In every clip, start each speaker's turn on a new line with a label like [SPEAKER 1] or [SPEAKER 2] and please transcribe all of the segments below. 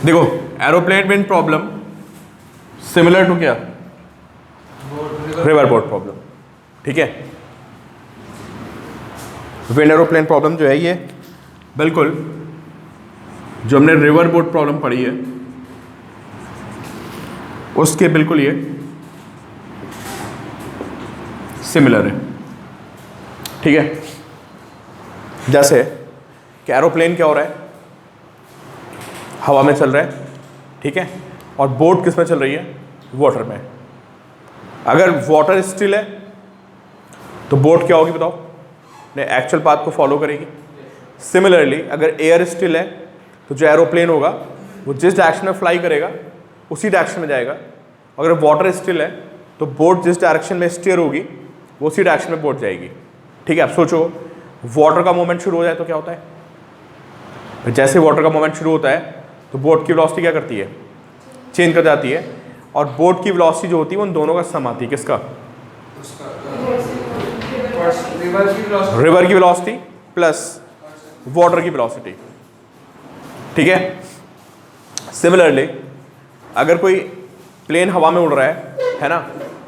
[SPEAKER 1] देखो aeroplane wind problem similar to क्या, river boat problem, ठीक है। विंड एरोप्लेन प्रॉब्लम जो है ये बिल्कुल जो हमने रिवर बोट प्रॉब्लम पढ़ी है उसके बिल्कुल ये सिमिलर है, ठीक है। जैसे कि एरोप्लेन क्या हो रहा है, हवा में चल रहा है, ठीक है, और बोट किस में चल रही है, वाटर में। अगर वाटर स्टिल है तो बोट क्या होगी बताओ, ने एक्चुअल पाथ को फॉलो करेगी। सिमिलरली अगर एयर स्टिल है तो जो एरोप्लेन होगा वो जिस डायरेक्शन में फ्लाई करेगा उसी डायरेक्शन में जाएगा। अगर वाटर स्टिल है तो बोट जिस डायरेक्शन में स्टीयर होगी वो उसी डायरेक्शन में बोट जाएगी, ठीक है। अब सोचो वाटर का मूवमेंट शुरू हो जाए तो क्या होता है, जैसे वाटर का मूवमेंट शुरू होता है तो बोट की वेलोसिटी क्या करती है, चेंज कर जाती है, और बोट की वेलोसिटी जो होती है उन दोनों का सम आती है, किसका, रिवर की वेलोसिटी प्लस वाटर की वेलोसिटी, ठीक है। सिमिलरली अगर कोई प्लेन हवा में उड़ रहा है ना,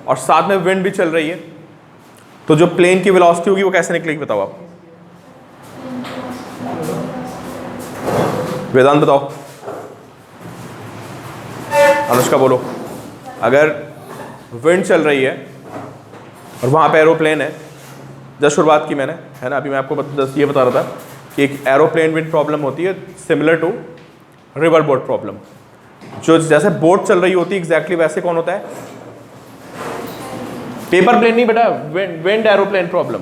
[SPEAKER 1] और साथ में विंड भी चल रही है, तो जो प्लेन की वेलोसिटी होगी वो कैसे निकलेगी बताओ आप, वेदांत बताओ, अनुष्का बोलो। अगर विंड चल रही है और वहाँ पे एरोप्लेन है, जस्ट शुरुआत की मैंने, है ना, अभी मैं आपको ये बता रहा था कि एक एरोप्लेन विंड प्रॉब्लम होती है similar to river boat problem. जो जैसे बोट चल रही होती है एग्जैक्टली वैसे कौन होता है, पेपर प्लेन नहीं बेटा, विंड एरोप्लेन प्रॉब्लम।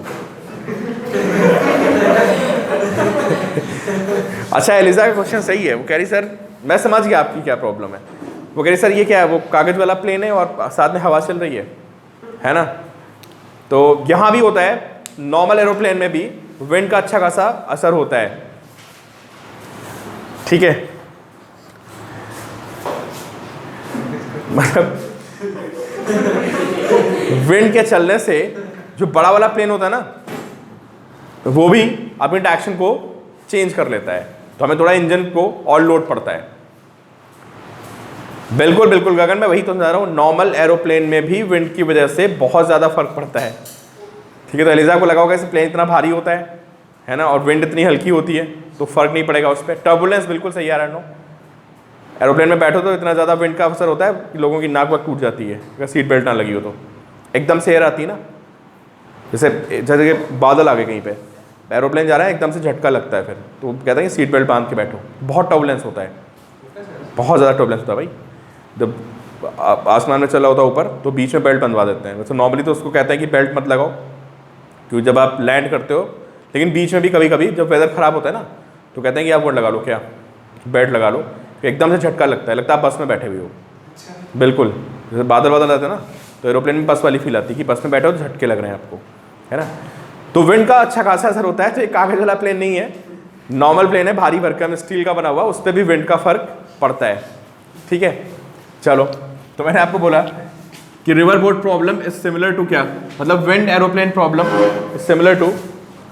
[SPEAKER 1] अच्छा एलिजा का क्वेश्चन सही है, वो कह रही सर मैं समझ गया आपकी क्या प्रॉब्लम है। वो कह रही सर ये क्या है, वो कागज वाला प्लेन है और साथ में हवा चल रही है ना। तो यहाँ भी होता है, नॉर्मल एरोप्लेन में भी विंड का अच्छा खासा असर होता है, ठीक है। मतलब विंड के चलने से जो बड़ा वाला प्लेन होता है ना वो भी अपनी डायरेक्शन को चेंज कर लेता है, तो हमें थोड़ा इंजन को और लोड पड़ता है। बिल्कुल बिल्कुल गगन, मैं वही तो समझा रहा हूँ, नॉर्मल एरोप्लेन में भी विंड की वजह से बहुत ज़्यादा फर्क पड़ता है, ठीक है। तो एलिजा को लगा होगा इसे प्लेन इतना भारी होता है ना, और विंड इतनी हल्की होती है तो फर्क नहीं पड़ेगा उस पर। टर्बुलेंस बिल्कुल सही आ रहा है, एरोप्लेन में बैठो तो इतना ज़्यादा विंड का असर होता है कि लोगों की नाक वाक टूट जाती है अगर सीट बेल्ट ना लगी हो तो। एकदम से एयर आती है ना, जैसे कि बादल आ गए कहीं पे, एरोप्लेन जा रहा है एकदम से झटका लगता है, फिर तो कहता है कि सीट बेल्ट बांध के बैठो। बहुत टर्बुलेंस होता है, बहुत ज़्यादा टर्बुलेंस होता है भाई। जब आसमान में चला होता है ऊपर तो बीच में बेल्ट बंधवा देते हैं। वैसे नॉर्मली तो उसको कहते हैं कि बेल्ट मत लगाओ क्योंकि जब आप लैंड करते हो, लेकिन बीच में भी कभी कभी जब वेदर ख़राब होता है ना तो कहते हैं कि आप वो लगा लो, क्या बेल्ट लगा लो, एकदम से झटका लगता है, लगता है आप बस में बैठे हुए हो। बिल्कुल जैसे बादल बादल आते हैं ना तो एरोप्लेन में बस वाली फील आती है कि बस में बैठे हो तो झटके लग रहे हैं आपको, है ना। तो विंड का अच्छा खासा असर होता है। तो एक कागज वाला प्लेन नहीं है, नॉर्मल प्लेन है, भारी भरकम स्टील का बना हुआ, उस पर भी विंड का फर्क पड़ता है, ठीक है। चलो, तो मैंने आपको बोला कि river boat problem is similar to क्या, मतलब wind aeroplane problem is similar to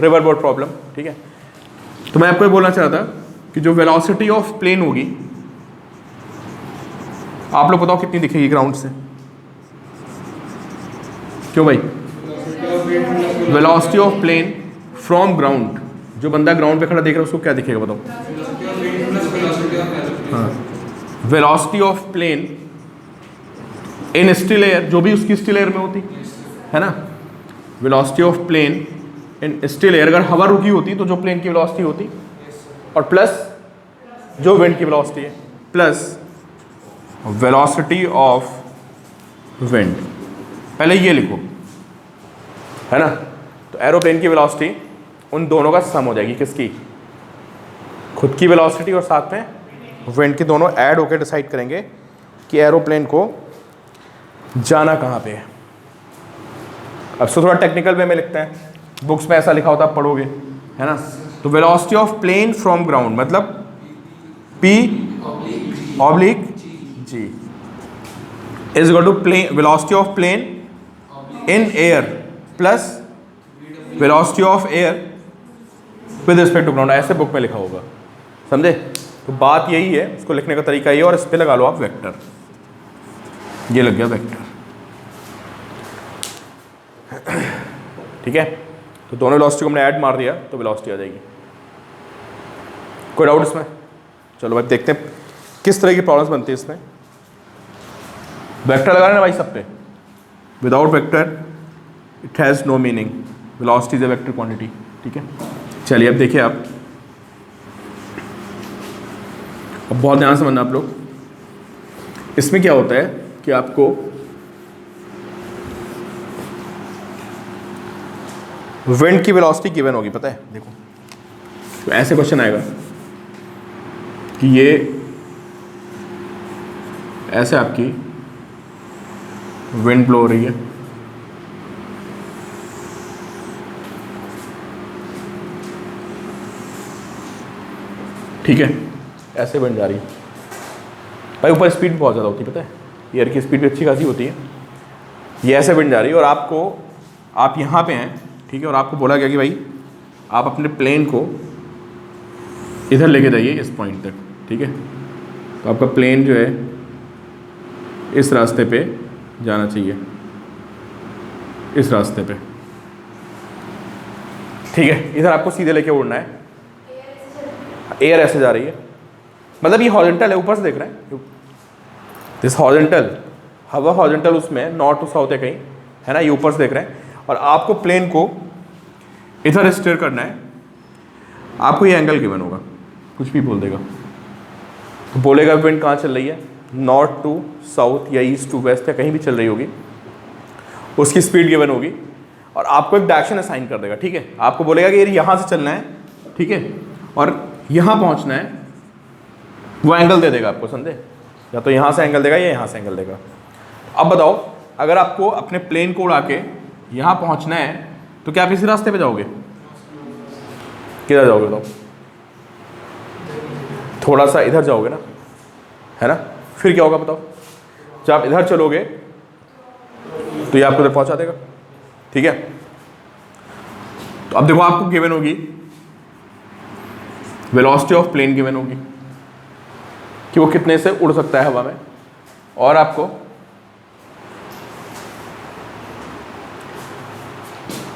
[SPEAKER 1] river boat problem, ठीक है। तो मैं आपको ये बोलना चाहता कि जो वेलोसिटी ऑफ प्लेन होगी, आप लोग बताओ कितनी दिखेगी ग्राउंड से, क्यों भाई, velocity of plane from ground, जो बंदा ग्राउंड पे खड़ा देख रहा है उसको क्या दिखेगा बताओ। हाँ, velocity of plane in still air, जो भी उसकी स्टिल एयर में होती है ना, velocity of plane in still air, अगर हवा रुकी होती तो जो प्लेन की वेलोसिटी होती, और प्लस जो विंड की वेलोसिटी है, प्लस वेलोसिटी ऑफ विंड, पहले ये लिखो, है ना। तो एरोप्लेन की वेलोसिटी उन दोनों का सम हो जाएगी, किसकी, खुद की वेलोसिटी और साथ में विंड की, दोनों ऐड होकर डिसाइड करेंगे कि एरोप्लेन को जाना कहाँ पे है। अब सो थोड़ा टेक्निकल वे में लिखते हैं, बुक्स में ऐसा लिखा होता है, पढ़ोगे, है ना। तो velocity of plane from ground मतलब P oblique G is equal to plane velocity of plane in air plus velocity of air with respect to ground, ऐसे बुक में लिखा होगा, समझे। तो बात यही है, उसको लिखने का तरीका ये है, और इस पर लगा लो आप वेक्टर, ये लग गया वेक्टर। ठीक है, तो दोनों वेलोसिटी को हमने ऐड मार दिया तो वेलोसिटी आ जाएगी। कोई डाउट इसमें? चलो भाई देखते हैं किस तरह की प्रॉब्लम्स बनती है इसमें। वेक्टर लगाना भाई सब पे, without vector it has no meaning, velocity is a vector quantity. ठीक है, चलिए अब देखिए आप, अब बहुत ध्यान से समझना आप लोग। इसमें क्या होता है कि आपको विंड की वेलोसिटी गिवन होगी, पता है? देखो तो ऐसे क्वेश्चन आएगा कि ये ऐसे आपकी विंड ब्लो हो रही है, ठीक है, ऐसे विंड जा रही है भाई, ऊपर स्पीड बहुत ज़्यादा होती है, पता है? एयर की स्पीड भी अच्छी खासी होती है। ये ऐसे विंड जा रही है और आप यहाँ पे हैं, ठीक है, और आपको बोला गया कि भाई आप अपने प्लेन को इधर लेके जाइए इस पॉइंट तक, ठीक है। तो आपका प्लेन जो है इस रास्ते पे जाना चाहिए, इस रास्ते पे, ठीक है। इधर आपको सीधे लेके उड़ना है, एयर ऐसे जा रही है, मतलब ये हॉरिजॉन्टल है, ऊपर से देख रहे हैं, दिस हॉरिजॉन्टल, हवा हॉरिजॉन्टल उसमें नॉर्थ टू साउथ है कहीं, है ना, ये ऊपर से देख रहे हैं, और आपको प्लेन को इधर स्टीयर करना है। आपको ये एंगल गिवन होगा, कुछ भी बोल देगा, तो बोलेगा विंड कहाँ चल रही है, नॉर्थ टू साउथ या ईस्ट टू वेस्ट या कहीं भी चल रही होगी, उसकी स्पीड गिवन होगी, और आपको एक डायरेक्शन असाइन कर देगा, ठीक है। आपको बोलेगा कि ये यहाँ से चलना है, ठीक है, और यहाँ पहुँचना है, वो एंगल दे देगा आपको, समझे? या तो यहाँ से एंगल देगा या यहाँ से एंगल देगा। अब बताओ, अगर आपको अपने प्लेन को उड़ा के यहाँ पहुँचना है तो क्या आप इसी रास्ते पे जाओगे? किधर जाओगे बताओ? थोड़ा सा इधर जाओगे ना, है ना? फिर क्या होगा बताओ? जब आप इधर चलोगे तो ये आपको इधर पहुँचा देगा, ठीक है। तो अब देखो, आपको गिवन होगी वेलोसिटी ऑफ प्लेन, गिवन होगी कि वो कितने से उड़ सकता है हवा में, और आपको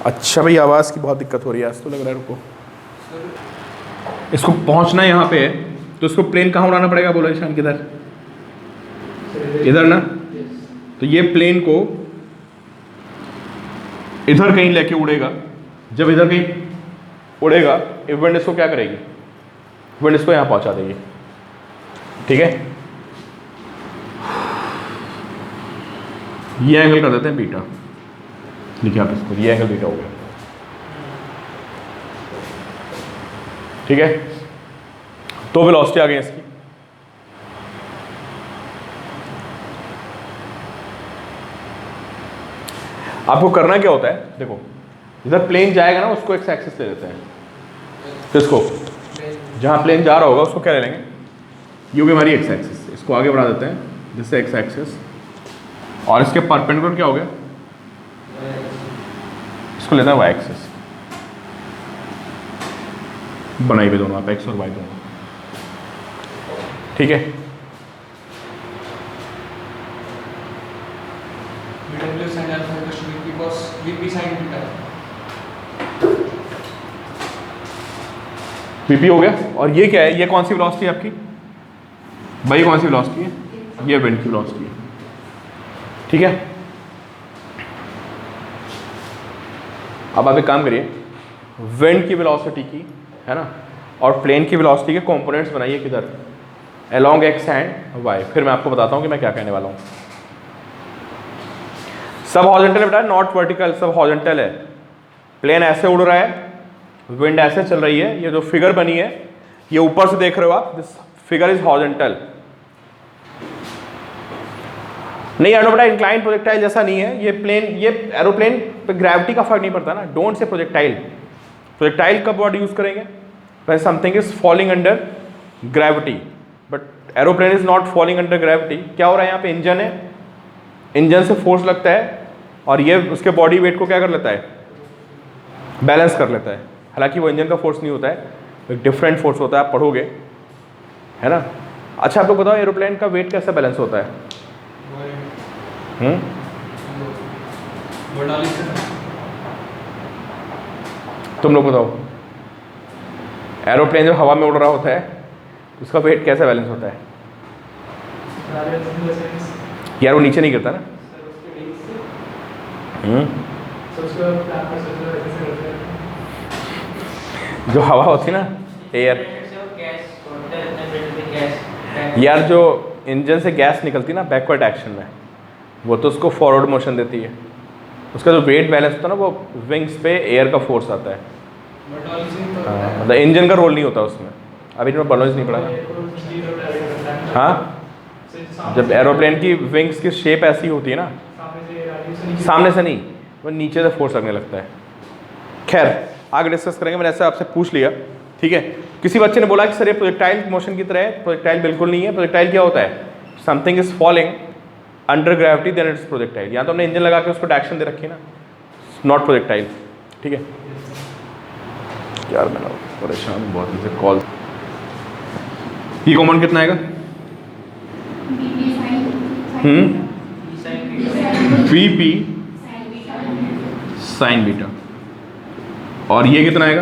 [SPEAKER 1] अच्छा भाई आवाज़ की बहुत दिक्कत हो रही है आज तो, लग रहा है, रुको। इसको पहुंचना है यहाँ पे है, तो इसको प्लेन कहाँ उड़ाना पड़ेगा बोलो ईशान? किधर? इधर ना। तो ये प्लेन को इधर कहीं लेके उड़ेगा, जब इधर कहीं उड़ेगा विंड इसको क्या करेगी? विंड इसको यहाँ पहुँचा देगी, ठीक है। ये एंगल कर देते हैं बीटा, देखिए आप इसको, ये एंगल बीटा हो गया, ठीक है। तो वेलोसिटी आ गई इसकी। आपको करना क्या होता है, देखो इधर प्लेन जाएगा ना, उसको एक्स एक्सिस ले लेते हैं, तो इसको जहां प्लेन जा रहा होगा उसको क्या ले लेंगे? ये होगी हमारी एक्स एक्सिस, इसको आगे बढ़ा देते हैं, जिससे एक्स एक्सिस, और इसके परपेंडिकुलर क्या हो गया? इसको लेना है वाई एक्सिस, बनाई हुई दोनों आप, एक्स और वाई दोनों, ठीक है। वीपी हो गया, और ये क्या है? ये कौन सी वेलोसिटी है आपकी भाई? कौन सी वेलोसिटी है? ये विंड की वेलोसिटी है, ठीक है। अब आप एक काम करिए, विंड की वेलोसिटी की, है ना, और प्लेन की वेलोसिटी के कंपोनेंट्स बनाइए, किधर? Along X and Y. फिर मैं आपको बताता हूँ कि मैं क्या कहने वाला हूँ। सब हॉरिजॉन्टल है बेटा, नॉट वर्टिकल, सब हॉरिजॉन्टल है। प्लेन ऐसे उड़ रहा है, विंड ऐसे चल रही है, ये जो फिगर बनी है ये ऊपर से देख रहे हो आप, दिस फिगर इज हॉरिजॉन्टल। नहीं यार बेटा, इंक्लाइन प्रोजेक्टाइल जैसा नहीं है ये प्लेन, ये एरोप्लेन पे ग्रेविटी का फर्क नहीं पड़ता ना। डोंट से प्रोजेक्टाइल, प्रोजेक्टाइल कब वर्ड यूज करेंगे? When something is falling under gravity, but aeroplane is not falling under gravity. क्या हो रहा है यहाँ पे? इंजन है, इंजन से फोर्स लगता है और ये उसके बॉडी वेट को क्या कर लेता है? बैलेंस कर लेता है। हालांकि वो इंजन का फोर्स नहीं होता है, एक डिफरेंट फोर्स होता है, आप पढ़ोगे, है ना। अच्छा आप लोग बताओ एरोप्लेन का वेट कैसे बैलेंस होता है? तुम लोग बताओ, एरोप्लेन जब हवा में उड़ रहा होता है उसका वेट कैसे बैलेंस होता है? यार वो नीचे नहीं गिरता ना। जो हवा होती है ना, एयर, यार जो इंजन से गैस निकलती है ना बैकवर्ड एक्शन में, वो तो उसको फॉरवर्ड मोशन देती है। उसका जो वेट बैलेंस होता है ना वो विंग्स पे एयर का फोर्स आता है। मतलब इंजन का रोल नहीं होता उसमें। अभी तो बर्नौलीज नहीं पढ़ा ना। हाँ, जब एरोप्लेन की विंग्स की शेप ऐसी होती है ना, सामने से नहीं, वो नीचे से फोर्स लगने लगता है। खैर आगे डिस्कस करेंगे। मैंने ऐसे आपसे पूछ लिया, ठीक है। किसी बच्चे ने बोला कि सर ये प्रोजेक्टाइल मोशन की तरह है। प्रोजेक्टाइल बिल्कुल नहीं है। प्रोजेक्टाइल क्या होता है? Something is falling under gravity then it's projectile. यहाँ तो हमने इंजन लगा के उसको डायरेक्शन दे रखी है ना, नॉट प्रोजेक्टाइल, ठीक है। यार मैं परेशान बहुत मुझे कॉल। ये कॉमन कितना आएगा? VP sine beta. और ये कितना आएगा?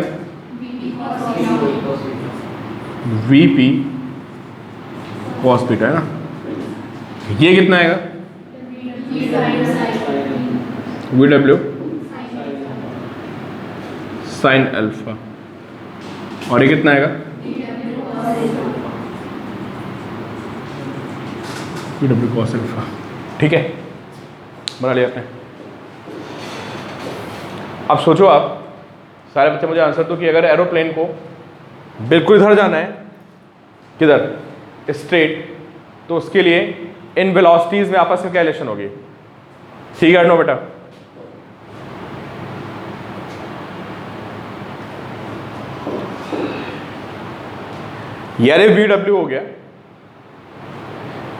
[SPEAKER 1] वीपी कॉस बीटा, है ना। ये कितना आएगा? VW sine alpha. और ये कितना आएगा? VW cos alpha. ठीक है, बना लिया आपने। अब सोचो आप सारे बच्चे, मुझे आंसर दो कि अगर एरोप्लेन को बिल्कुल इधर जाना है, किधर? स्ट्रेट, तो उसके लिए इन वेलोसिटीज में आपस में क्या रिलेशन होगी? ठीक है नो बेटा? ये वी डब्ल्यू हो गया,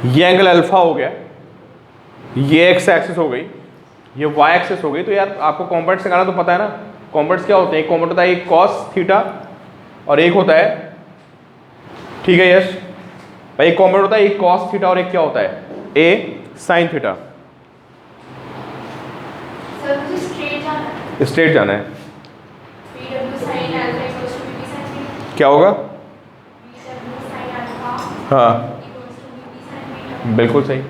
[SPEAKER 1] ये एंगल अल्फा हो गया, ये एक्स एक्सिस हो गई, ये वाई एक्सिस हो गई। तो यार आपको कॉम्पोनेंट्स निकालना तो पता है ना। कॉम्पोनेंट्स क्या होते हैं? एक कॉम्पोनेंट होता है एक कॉस थीटा और एक होता है, ठीक है यश भाई, एक कॉम्पोनेंट होता है एक कॉस थीटा और एक क्या होता है? ए साइन थीटा। स्ट्रेट जाना है। क्या होगा? हाँ बिल्कुल सही।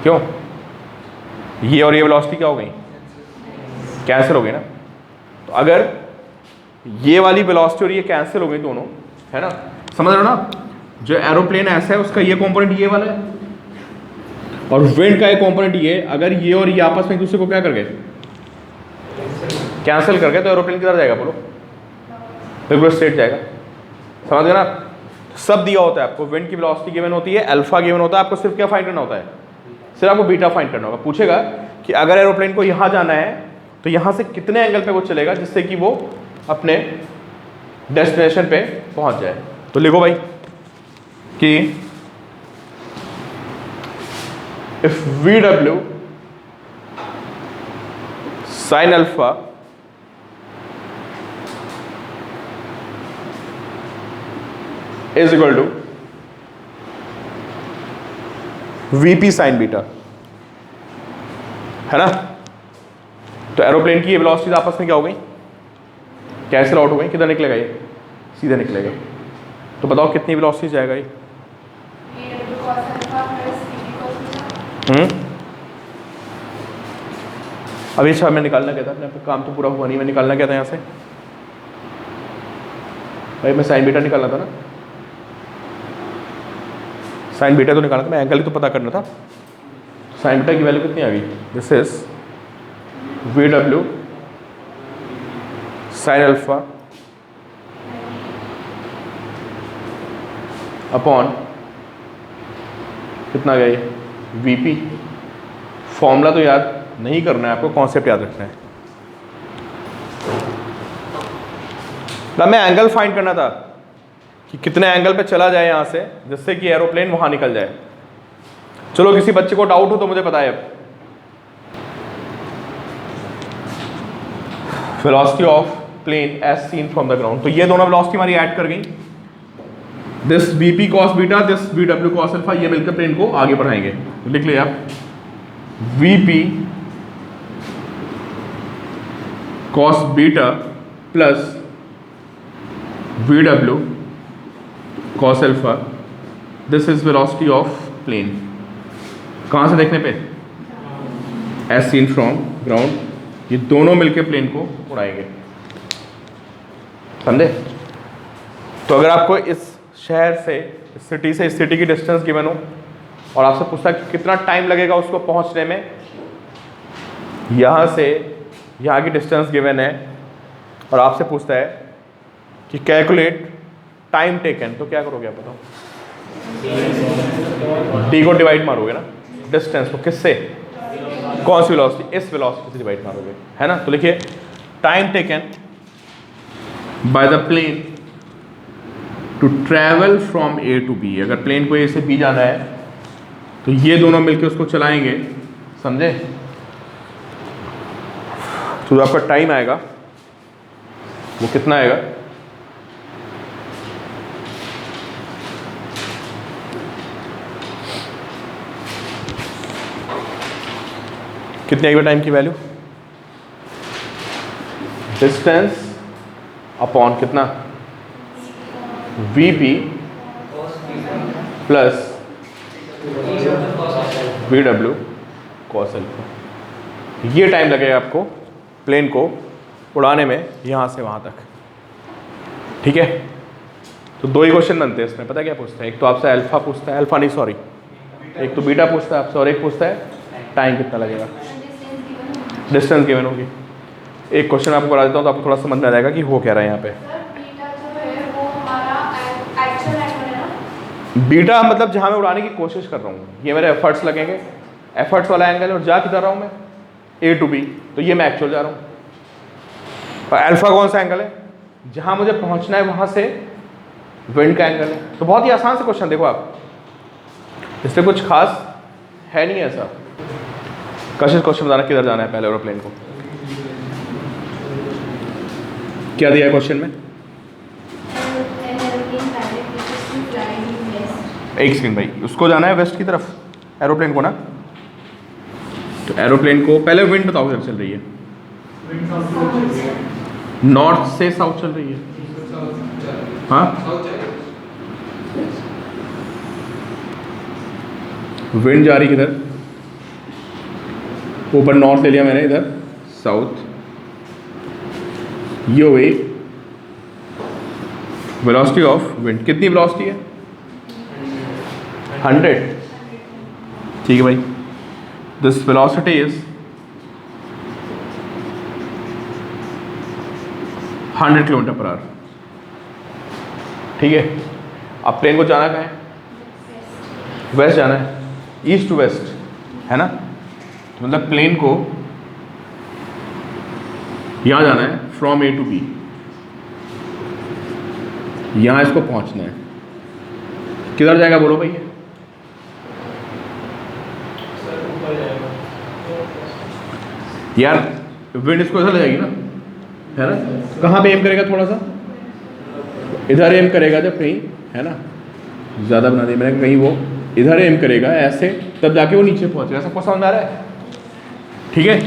[SPEAKER 1] क्यों? ये और ये वेलोसिटी क्या हो गई? कैंसिल हो गई ना। तो अगर ये वाली वेलोसिटी और ये कैंसिल हो गई दोनों, है ना, समझ रहे हो ना। जो एरोप्लेन ऐसा है उसका ये कंपोनेंट ये वाला है और विंड का एक कंपोनेंट ये। अगर ये और ये आपस में एक दूसरे को क्या कर गए? कैंसिल कर गए, तो एरोप्लेन किधर जाएगा बोलो? बिल्कुल स्ट्रेट जाएगा। समझ गए ना। सब दिया होता है आपको। विंड की वेलोसिटी गिवन होती है, अल्फा गिवन होता है, आपको सिर्फ क्या फाइंड करना होता है? सिर्फ आपको बीटा फाइंड करना होगा। पूछेगा कि अगर एरोप्लेन को यहाँ जाना है तो यहाँ से कितने एंगल पे वो चलेगा जिससे कि वो अपने डेस्टिनेशन पे पहुँच जाए। तो लिखो भाई कि if V W sine alpha is equal to VP sine beta, है ना। तो एरोप्लेन की ये वेलोसिटीज आपस में क्या हो गई? कैंसिल आउट हो गई। किधर निकलेगा? ये सीधे निकलेगा। तो बताओ कितनी वेलोसिटी जाएगा ये? अभी अच्छा मैं निकालना क्या था अपने? काम तो पूरा हुआ नहीं। मैं निकालना क्या था यहाँ से भाई? मैं साइन बीटा निकालना था ना। साइन बीटा तो निकालना था, मैं एंगल ही तो पता करना था। साइन बीटा की वैल्यू कितनी आ गई? This is we W sine alpha upon कितना गया ये? वीपी। फॉर्मूला तो याद नहीं करना है आपको, कॉन्सेप्ट याद रखना है। मैं एंगल फाइंड करना था कि कितने एंगल पे चला जाए यहाँ से जिससे कि एरोप्लेन वहां निकल जाए। चलो किसी बच्चे को डाउट हो तो मुझे बताए। अब velocity of plane as seen from the ground, तो ये दोनों वेलोसिटी हमारी ऐड कर गई। This VP cos beta, this VW cos alpha, ये मिलकर प्लेन को आगे बढ़ाएंगे। तो लिख लिया आप VP cos beta plus VW cos alpha, this is velocity of plane. कहाँ से देखने पे? As seen from ground. ये दोनों मिलकर प्लेन को उड़ाएंगे, समझे? तो अगर आपको इस शहर से, इस सिटी से इस सिटी की डिस्टेंस गिवन हो और आपसे पूछता है कि कितना टाइम लगेगा उसको पहुंचने में, यहाँ से यहाँ की डिस्टेंस गिवन है और आपसे पूछता है कि कैलकुलेट टाइम टेकन, तो क्या करोगे आप बताओ? डी को डिवाइड मारोगे ना, डिस्टेंस को किससे? कौन सी वेलोसिटी? इस वेलोसिटी से डिवाइड मारोगे, है ना? तो लिखिए time taken by the plane to travel from A to B। अगर प्लेन को A से B जाना है तो ये दोनों मिलकर उसको चलाएंगे, समझे? तो जो आपका टाइम आएगा वो कितना आएगा? कितनी आएगी टाइम की वैल्यू? डिस्टेंस अपॉन कितना? VP plus VW cos alpha. ये टाइम लगेगा आपको प्लेन को उड़ाने में यहाँ से वहाँ तक, ठीक है? तो दो ही क्वेश्चन बनते हैं इसमें, पता है क्या पूछता है? एक तो आपसे अल्फा पूछता है, अल्फा नहीं सॉरी, एक तो बीटा पूछता है आपसे और एक पूछता है टाइम कितना लगेगा, डिस्टेंस गिवन होगी। एक क्वेश्चन आपको करा देता हूँ तो आपको थोड़ा समझ में आ जाएगा कि हो क्या रहा है यहाँ पे। बीटा मतलब जहाँ मैं उड़ाने की कोशिश कर रहा हूँ, ये मेरे एफर्ट्स लगेंगे, एफर्ट्स वाला एंगल है, और जा किधर रहा हूँ मैं? A to B, तो ये मैं एक्चुअल जा रहा हूँ। और अल्फा कौन सा एंगल है? जहाँ मुझे पहुँचना है वहाँ से विंड का एंगल है। तो बहुत ही आसान से क्वेश्चन, देखो आप, इससे कुछ खास है नहीं ऐसा। कशिश क्वेश्चन बताना किधर जाना है पहले एरोप्लेन को? क्या दिया है क्वेश्चन में? एक सेकंड भाई, उसको जाना है वेस्ट की तरफ एरोप्लेन को ना। तो एरोप्लेन को पहले विंड बताओ किधर चल रही है? नॉर्थ से साउथ चल रही है। हाँ, विंड जा रही किधर? ऊपर नॉर्थ ले लिया मैंने, इधर साउथ। ये हुई वेलोसिटी ऑफ विंड। कितनी वेलोसिटी है? 100। ठीक है भाई, this velocity is 100 kilometre per hour. ठीक है, अब प्लेन को जाना कहाँ है? वेस्ट जाना है, ईस्ट टू वेस्ट, है ना? तो मतलब प्लेन को यहाँ जाना है फ्रॉम A to B, यहाँ इसको पहुँचना है। किधर जाएगा बोलो भैया? यार विंड इसको इधर ले जाएगी ना, है ना? कहाँ पे एम करेगा? थोड़ा सा इधर एम करेगा जब कहीं, है ना? ज़्यादा बना दिया मैंने, कहीं वो इधर एम करेगा ऐसे, तब जाके वो नीचे पहुँचेगा। सबको समझ में आ रहा है? ठीक है,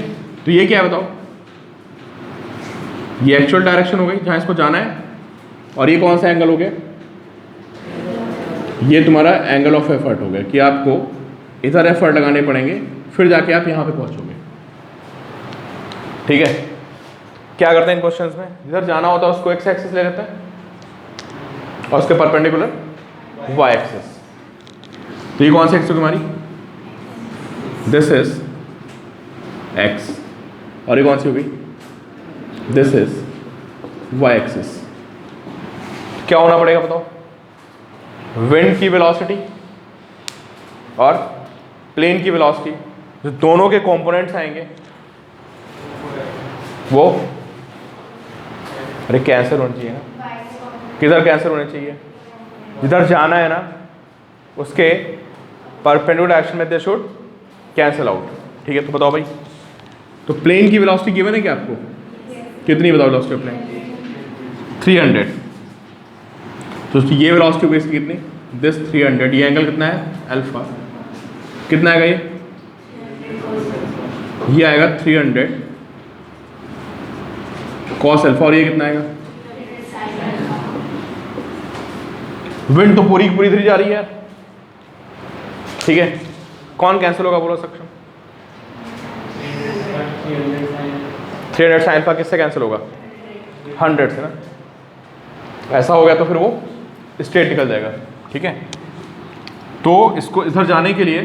[SPEAKER 1] तो ये क्या है बताओ? ये एक्चुअल डायरेक्शन हो गई जहाँ इसको जाना है, और ये कौन सा एंगल हो गया? ये तुम्हारा एंगल ऑफ एफर्ट हो गया कि आपको इधर एफर्ट लगाने पड़ेंगे, फिर जाके आप यहाँ पे पहुँचोगे। ठीक है, क्या करते हैं इन क्वेश्चंस में? इधर जाना होता है उसको एक्स एक्सिस ले लेते हैं और उसके परपेंडिकुलर वाई एक्सिस। तो ये कौन सी एक्सिस होगी हमारी? दिस इज एक्स, और ये कौन सी होगी? This is Y axis. क्या होना पड़ेगा बताओ? विंड की वेलोसिटी और प्लेन की वेलोसिटी, जो दोनों के कंपोनेंट्स आएंगे वो, अरे कैंसिल होना चाहिए ना। किधर कैंसिल होने चाहिए? जिधर जाना है ना उसके परपेंडिकुलर डायरेक्शन में दे शुड कैंसिल आउट। ठीक है, तो बताओ भाई, तो प्लेन की वेलोसिटी गिवन है क्या आपको? कितनी बताओ वेलोसिटी ऑफ प्लेन? 300। तो ये वेलोसिटी होगी इसकी कितनी, दिस 300, ये एंगल कितना है अल्फा, कितना आएगा ये आएगा 300 कॉस अल्फा, और ये कितना आएगा, विंड तो पूरी की पूरी इधर जा रही है यार, ठीक है। कौन कैंसिल होगा बोलो सक्षम, 300 साइन अल्फा किससे कैंसिल होगा, 100 से ना, ऐसा हो गया तो फिर वो स्ट्रेट निकल जाएगा, ठीक है। तो इसको इधर जाने के लिए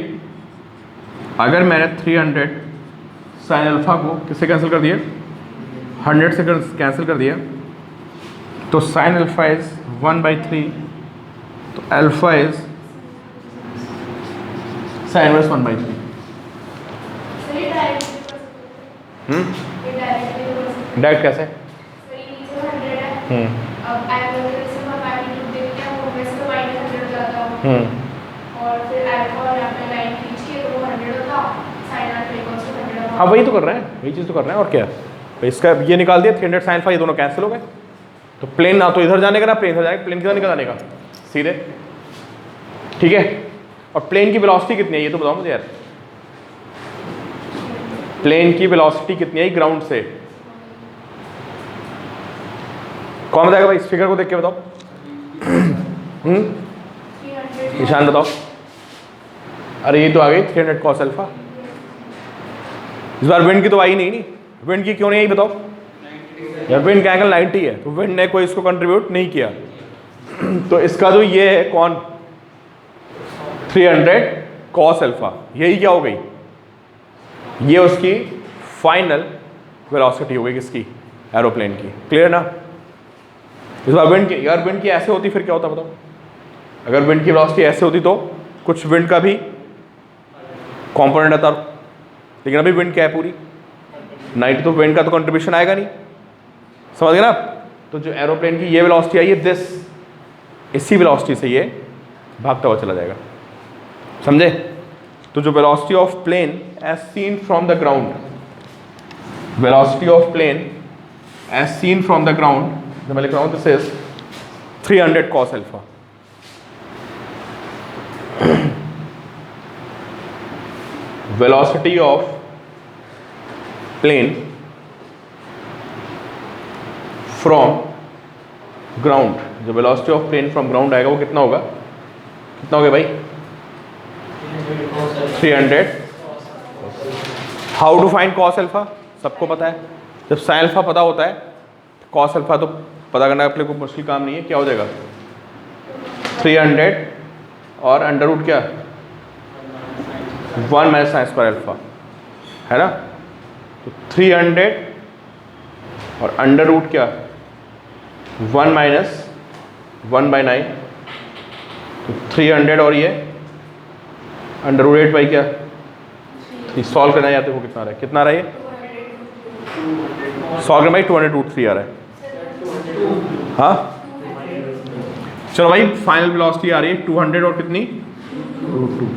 [SPEAKER 1] अगर मैंने 300 साइन अल्फा को किससे कैंसिल कर दिया, 100 से कैंसिल कर दिया, तो साइन अल्फा इज 1/3, तो alpha is sine inverse 1/3। Direct कैसे, हाँ वही तो कर रहे हैं, वही चीज़ तो कर रहे हैं, और क्या तो इसका ये निकाल दिया 300 साइन अल्फा, ये दोनों कैंसिल हो गए, तो प्लेन ना तो इधर जाने का ना प्लेन इधर जाने, प्लेन किधर निकल जाने का सीधे, ठीक है। और प्लेन की वेलोसिटी कितनी है ये तो बताओ मुझे यार, प्लेन की वेलोसिटी कितनी है ग्राउंड से, कौन बताएगा भाई, इस फिगर को देख के बताओ, निशान बताओ, अरे ये तो आ गई 300 कॉस अल्फा, इस बार विंड की तो आई नहीं, विंड की क्यों नहीं आई बताओ यार, विंड का एंगल 90 है, तो विंड ने कोई इसको कंट्रीब्यूट नहीं किया, तो इसका जो ये है कौन 300 कॉस अल्फा, यही क्या हो गई, ये उसकी फाइनल वेलोसिटी हो गई किसकी, एरोप्लेन की, क्लियर ना। इस बार विंड की, यार विंड की ऐसे होती फिर क्या होता बताओ, अगर विंड की वेलोसिटी ऐसे होती तो कुछ विंड का भी कंपोनेंट आता, लेकिन अभी विंड क्या है पूरी 90, तो विंड का तो कंट्रीब्यूशन आएगा नहीं, समझ गए ना। तो जो एरोप्लेन की ये वेलोसिटी आई है दिस, इसी वेलोसिटी से ये भागता हुआ चला जाएगा, समझे। तो जो velocity of plane as seen from the ground, velocity of plane as seen from the ground, जो मैं लिख रहा हूं this is 300 cos alpha, velocity of plane from ground, जो velocity of plane from ground आएगा वो कितना होगा, कितना हो गया भाई 300। How to find cos alpha, सबको पता है, जब sin अल्फा पता होता है cos अल्फा तो पता करना अपने को मुश्किल काम नहीं है, क्या हो जाएगा 300 और अंडर रूट क्या 1 माइनस साइन स्क्वायर अल्फा, है ना। तो 300 और अंडर रूट क्या 1 माइनस 1/9, तो 300 और ये अंडर रूट 8 बाई क्या, सॉल्व करना जाते वो कितना आ रहा है, कितना आ रहा है ये सॉल्व करना भाई 200√3 आ रहा है, हाँ चलो भाई फाइनल वेलोसिटी आ रही है 200 और कितनी √2।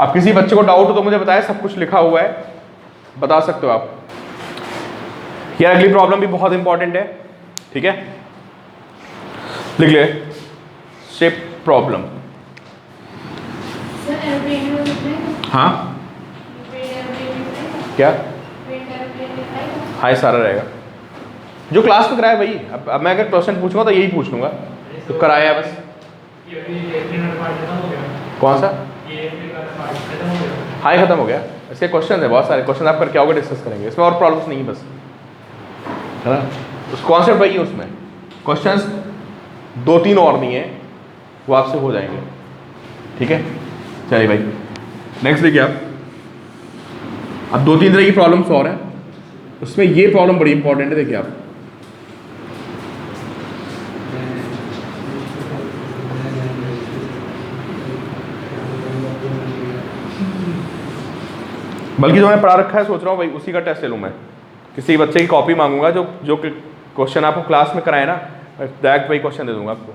[SPEAKER 1] अब किसी बच्चे को डाउट हो तो मुझे बताया, सब कुछ लिखा हुआ है, बता सकते हो आप। यार अगली प्रॉब्लम भी बहुत इंपॉर्टेंट है, ठीक है, लिख ले शेप प्रॉब्लम। हाँ क्या, हाँ सारा रहेगा जो क्लास में कराया भाई, अब मैं अगर क्वेश्चन पूछूंगा तो यही पूछ लूंगा, तो कराया बस। कौन सा, हाँ खत्म हो गया, इसके क्वेश्चन है बहुत सारे, क्वेश्चन आप करके आओगे डिस्कस करेंगे, इसमें और प्रॉब्लम्स नहीं बस, है ना। उस कॉन्सेप्ट वही है, उसमें क्वेश्चंस 2-3 और नहीं है, वो आपसे हो जाएंगे, ठीक है। चलिए भाई नेक्स्ट देखिए आप, अब 2-3 तरह की प्रॉब्लम्स और हैं, उसमें ये प्रॉब्लम बड़ी इंपॉर्टेंट है, देखिए आप बल्कि जो मैं पढ़ा रखा है सोच रहा हूँ भाई उसी का टेस्ट ले लूँ मैं, किसी बच्चे की कॉपी मांगूंगा जो क्वेश्चन आपको क्लास में कराए ना, डायरेक्ट वही क्वेश्चन दे दूंगा आपको,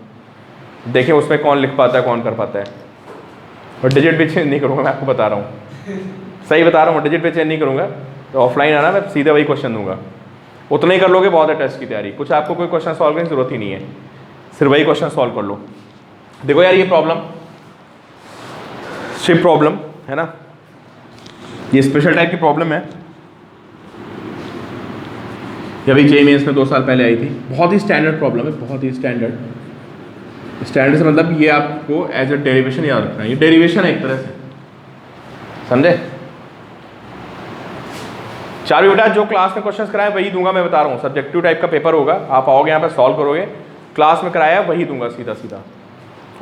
[SPEAKER 1] देखें उसमें कौन लिख पाता है कौन कर पाता है, और डिजिट भी चेंज नहीं करूँगा, मैं आपको बता रहा हूँ, सही बता रहा हूँ, डिजिट भी चेंज नहीं करूँगा, तो ऑफलाइन आना मैं सीधे वही क्वेश्चन दूंगा, उतना ही कर लोगे बहुत है टेस्ट की तैयारी, कुछ आपको कोई क्वेश्चन सॉल्व करने की जरूरत ही नहीं है, फिर वही क्वेश्चन सॉल्व कर लो। देखो यार ये प्रॉब्लम शिप प्रॉब्लम है ना, ये स्पेशल टाइप की प्रॉब्लम है, ये अभी जेईई मेंस में 2 साल पहले आई थी। बहुत ही स्टैंडर्ड प्रॉब्लम है, बहुत ही स्टैंडर्ड से मतलब ये आपको एज अ डेरिवेशन याद रखना है, ये डेरिवेशन है एक तरह से, समझे। चार बेटा जो क्लास में क्वेश्चंस कराए वही दूंगा, मैं बता रहा हूँ सब्जेक्टिव टाइप का पेपर होगा, आप आओगे यहाँ पर सॉल्व करोगे, क्लास में कराया वही दूंगा सीधा सीधा।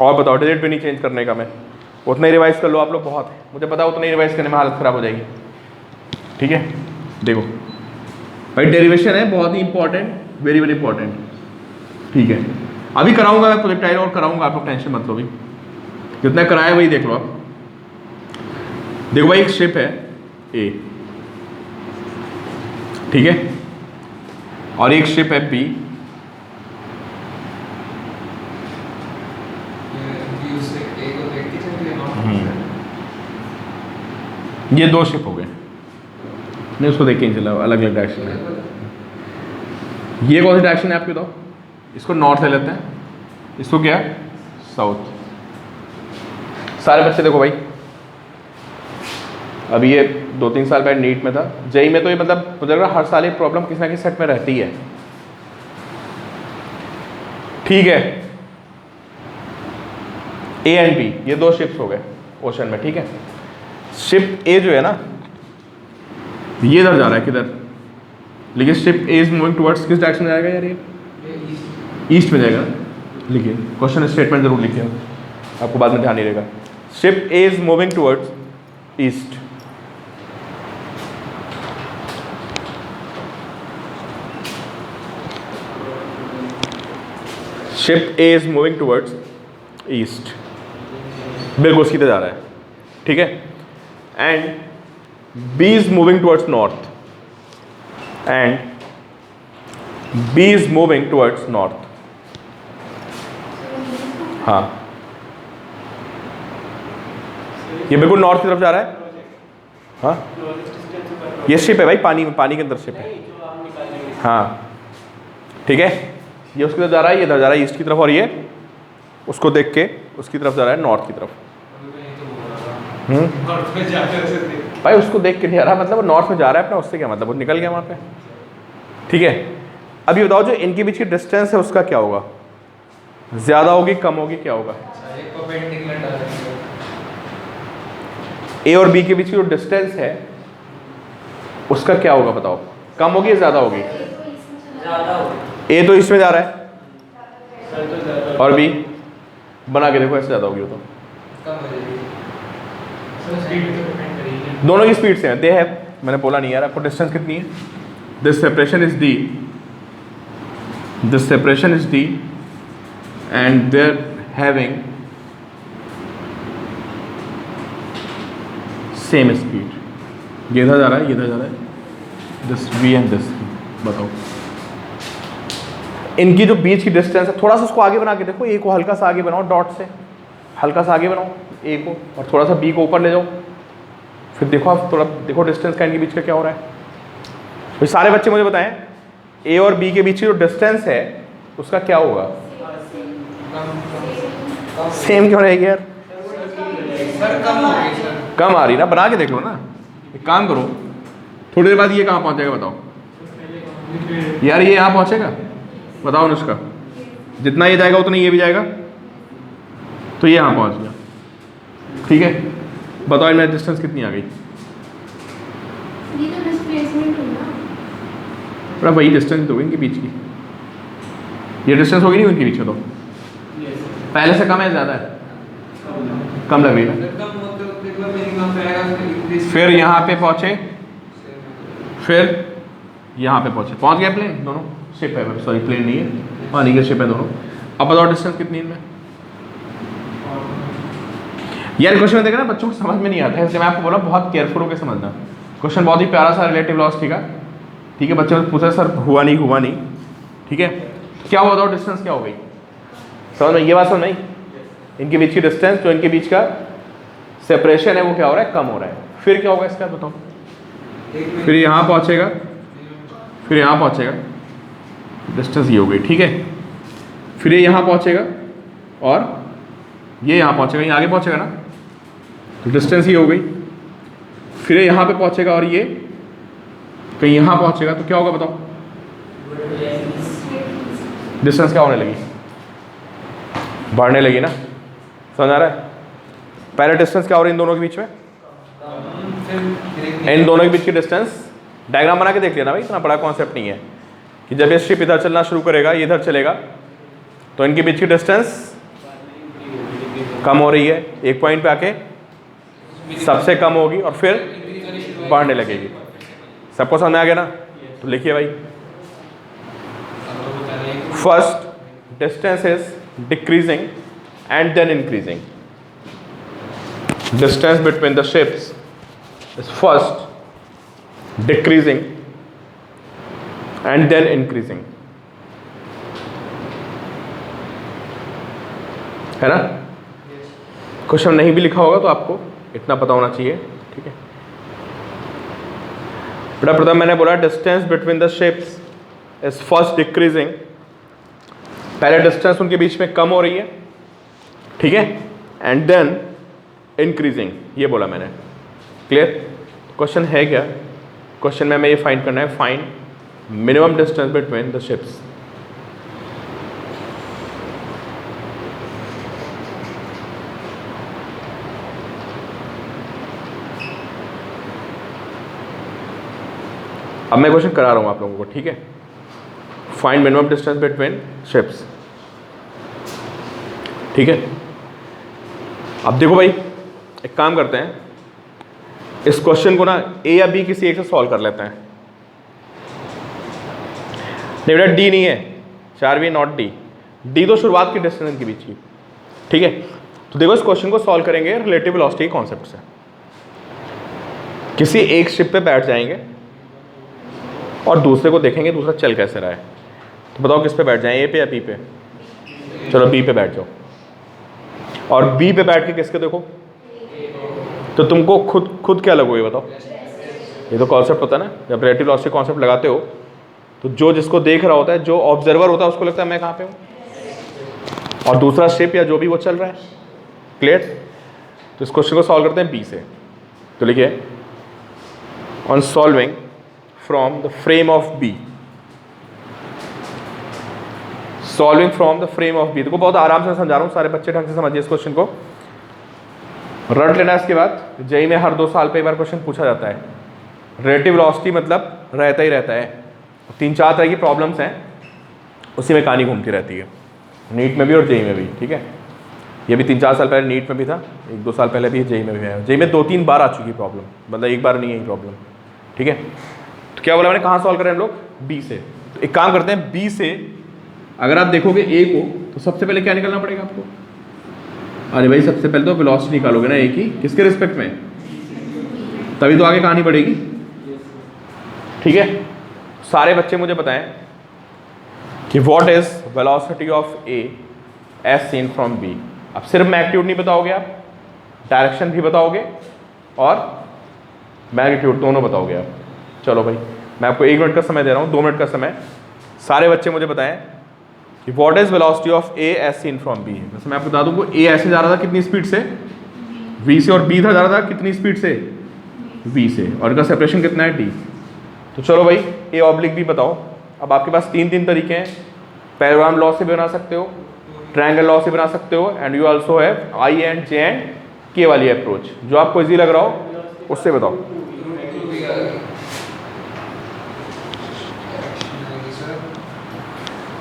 [SPEAKER 1] और बताओ डिजिट भी नहीं चेंज करने का, मैं उतना ही रिवाइज कर लो आप लोग, बहुत है मुझे पता, उतना ही रिवाइज करने में हालत ख़राब हो जाएगी। ठीक है देखो भाई डेरिवेशन है बहुत ही इंपॉर्टेंट, वेरी वेरी इंपॉर्टेंट। ठीक है अभी कराऊंगा मैं प्रोजेक्टाइल और कराऊंगा, आप लोग टेंशन मत लो, भी जितना कराया वही देख लो आप। देखो भाई एक शिप है ए, ठीक है, और एक शिप है बी, ये 2 शिप हो गए, नहीं उसको देख के चला, अलग अलग डायरेक्शन है। ये कौन सी डायरेक्शन है आपके बताओ, इसको नॉर्थ ले लेते हैं, इसको क्या साउथ। सारे बच्चे देखो भाई, अभी ये 2-3 साल पहले नीट में था, जेईई में तो ये मतलब मुझे लग रहा हर साल एक प्रॉब्लम किसी ना किसी सेट में रहती है। ठीक है ए एंड बी ये 2 शिप्स हो गए ओशन में। ठीक है शिप ए जो है ना ये इधर जा रहा है किधर, लेकिन ship A is moving towards किस डायरेक्शन में जाएगा यार, ये ईस्ट में जाएगा। लिखिए क्वेश्चन स्टेटमेंट जरूर लिखिए, आपको बाद में ध्यान नहीं रहेगा। Ship A is moving towards east, ship A is moving towards east, बिल्कुल सीधे जा रहा है। ठीक है and B is moving towards north, and B is moving towards north. हाँ ये बिल्कुल नॉर्थ की तरफ जा रहा है। हाँ ये शिप है भाई, पानी में, पानी के अंदर शिप है। हाँ ठीक है ये उसकी तरफ जा रहा है, ये इधर जा रहा है ईस्ट की तरफ, और ये उसको देख के उसकी तरफ जा रहा है नॉर्थ की तरफ। भाई उसको देख के नहीं आ रहा, मतलब वो नॉर्थ में जा रहा है अपना, उससे क्या मतलब, वो निकल गया वहाँ पे। ठीक है अब ये बताओ जो इनके बीच की डिस्टेंस है उसका क्या होगा, ज़्यादा होगी कम होगी क्या होगा। ए और बी के बीच की जो डिस्टेंस है उसका क्या होगा बताओ, कम होगी या ज़्यादा होगी। ए तो इसमें जा रहा है और बी बना के देखो ऐसे ज़्यादा होगी, वो तो दोनों की स्पीड से है, दे है, मैंने बोला नहीं यार आपको डिस्टेंस कितनी है। This separation is D, this separation is D and they are having same speed, ये इधर जा रहा है ये इधर जा रहा है, दिस वी एंड दिस, बताओ इनकी जो बीच की डिस्टेंस है, थोड़ा सा उसको आगे बना के देखो, ए को हल्का सा आगे बनाओ, डॉट से हल्का सा आगे बनाओ ए को, और थोड़ा सा बी को ऊपर ले जाओ, फिर देखो आप थोड़ा देखो डिस्टेंस का इनके बीच का क्या हो रहा है। तो सारे बच्चे मुझे बताएं ए और बी के बीच की जो डिस्टेंस है उसका क्या होगा, सेम क्यों रहेगी यार, कम आ रही ना, बना के देख लो ना। एक काम करो थोड़ी देर बाद ये कहाँ पहुँचेगा बताओ यार, ये यहाँ पहुँचेगा बताओ अनुष्का, जितना ये जाएगा उतना ये भी जाएगा, तो ये यहाँ पहुँच गया। ठीक है बताओ इनमें डिस्टेंस कितनी आ गई,
[SPEAKER 2] ये तो डिस्प्लेसमेंट होगा,
[SPEAKER 1] वही डिस्टेंस तो इनके बीच की, ये डिस्टेंस होगी नहीं उनके बीच में, तो पहले से कम है ज़्यादा है, कम लगेगा। फिर यहाँ पे पहुँचे, फिर यहाँ पे पहुँचे, पहुँच गया प्लेन, दोनों शिप है, सॉरी प्लेन नहीं है, पानी के शिप है दोनों। अब बताओ डिस्टेंस कितनी इनमें। यार क्वेश्चन में देखा ना बच्चों को समझ में नहीं आता है, इसलिए मैं आपको बोला बहुत केयरफुल होकर समझना। क्वेश्चन बहुत ही प्यारा सा रिलेटिव लॉस ठीक है, ठीक है बच्चों ने पूछा सर हुआ नहीं, ठीक है क्या हुआ, बताओ डिस्टेंस क्या हो गई, समझ में ये बात समझ नहीं, इनके बीच की डिस्टेंस जो इनके बीच का सेपरेशन है वो क्या हो रहा है, कम हो रहा है। फिर क्या होगा इसका बताओ, फिर यहाँ पहुँचेगा, फिर यहाँ पहुँचेगा, डिस्टेंस ये हो गई। ठीक है फिर ये यहाँ पहुँचेगा और ये यहाँ पहुँचेगा, ये आगे पहुँचेगा ना, तो डिस्टेंस ही हो गई। फिर ये यहाँ पे पहुँचेगा और ये कहीं यहाँ पहुँचेगा, तो क्या होगा बताओ? डिस्टेंस क्या होने लगी? बढ़ने लगी ना। समझ आ रहा है? पहले डिस्टेंस क्या हो रही है इन दोनों के बीच में? इन दोनों के बीच की डिस्टेंस डायग्राम बना के देख लेना भाई, इतना बड़ा कॉन्सेप्ट नहीं है कि जब ये शिप इधर चलना शुरू करेगा, ये इधर चलेगा, तो इनके बीच की डिस्टेंस कम हो रही है, एक पॉइंट पे आके सबसे कम होगी और फिर बढ़ने लगेगी। सबको समझ में आ गया ना? तो लिखिए भाई, first distance is decreasing and then increasing. Distance between the ships is first decreasing and then increasing, है ना? क्वेश्चन नहीं भी लिखा होगा तो आपको इतना पता होना चाहिए, ठीक है? बेटा प्रथम मैंने बोला distance between the ships is first decreasing, पहले डिस्टेंस उनके बीच में कम हो रही है, ठीक है, एंड देन इंक्रीजिंग, ये बोला मैंने। क्लियर? क्वेश्चन है क्या? क्वेश्चन में हमें ये फाइंड करना है, find minimum distance between the ships. अब मैं क्वेश्चन करा रहा हूं आप लोगों को, ठीक है? Find minimum distance between ships, ठीक है? अब देखो भाई, एक काम करते हैं, इस क्वेश्चन को ना ए या बी किसी एक से सॉल्व कर लेते हैं। नहीं बेटा डी नहीं है, 4 नॉट डी, डी तो शुरुआत की डिस्टेंस के बीच की, ठीक है? तो देखो इस क्वेश्चन को सॉल्व करेंगे रिलेटिव वेलोसिटी के कॉन्सेप्ट से। किसी एक शिप पे बैठ जाएंगे और दूसरे को देखेंगे दूसरा चल कैसे रहा है, तो बताओ किस पे बैठ जाएं, ए पे या बी पे? चलो बी पे बैठ जाओ, और बी पे बैठ के किसके देखो, तो तुमको खुद क्या लगोगे बताओ? ये तो कॉन्सेप्ट होता है ना, जब रिलेटिव वेलोसिटी कॉन्सेप्ट लगाते हो तो जो जिसको देख रहा होता है, जो ऑब्जर्वर होता है, उसको लगता है मैं कहाँ पे हूँ, और दूसरा शिप या जो भी वो चल रहा है। क्लियर? तो इस क्वेश्चन को सॉल्व करते हैं बी से। तो लिखिए, on solving from the frame of B, solving from the frame of B. देखो बहुत आराम से समझा रहा हूँ, सारे बच्चे ढंग से समझिए इस क्वेश्चन को, रट लेना। इसके बाद जेई में हर 2 साल पे एक बार क्वेश्चन पूछा जाता है। रिलेटिव वेलोसिटी मतलब रहता ही रहता है, 3-4 तरह की प्रॉब्लम्स हैं, उसी में कहानी घूमती रहती है, नीट में भी और जेई में भी, ठीक है? ये भी 3-4 साल पहले नीट में भी था, 1-2 साल पहले भी जेई में भी है। जेई में 2-3 बार आ चुकी प्रॉब्लम, मतलब एक बार नहीं है ये प्रॉब्लम, ठीक है? तो क्या बोला मैंने, कहाँ सॉल्व करें हम लोग? बी से। तो एक काम करते हैं, बी से अगर आप देखोगे ए को, तो सबसे पहले क्या निकालना पड़ेगा आपको? अरे भाई सबसे पहले तो वेलोसिटी निकालोगे ना ए की, किसके रिस्पेक्ट में? तभी तो आगे कहानी बढ़ेगी, ठीक है? सारे बच्चे मुझे बताएं कि what is velocity of A as seen from B. अब सिर्फ मैग्नीट्यूड नहीं बताओगे आप, डायरेक्शन भी बताओगे और मैग्नीट्यूड दोनों बताओगे आप। चलो भाई, मैं आपको 1 मिनट का समय दे रहा हूँ, 2 मिनट का समय। सारे बच्चे मुझे बताएं कि what is velocity of A as seen from B. वैसे मैं आपको बता दूं को ए ऐसे जा रहा था कितनी स्पीड से? v से, और b था जा रहा था कितनी स्पीड से? v से, और इनका सेपरेशन कितना है? d। तो चलो भाई ए ऑब्लिक बी बताओ। अब आपके पास 3 तरीके हैं, पैराग्राम लॉ से भी बना सकते हो, ट्रायंगल लॉ से बना सकते हो, and you also have I and J and के वाली अप्रोच, जो आपको इजी लग रहा हो उससे बताओ।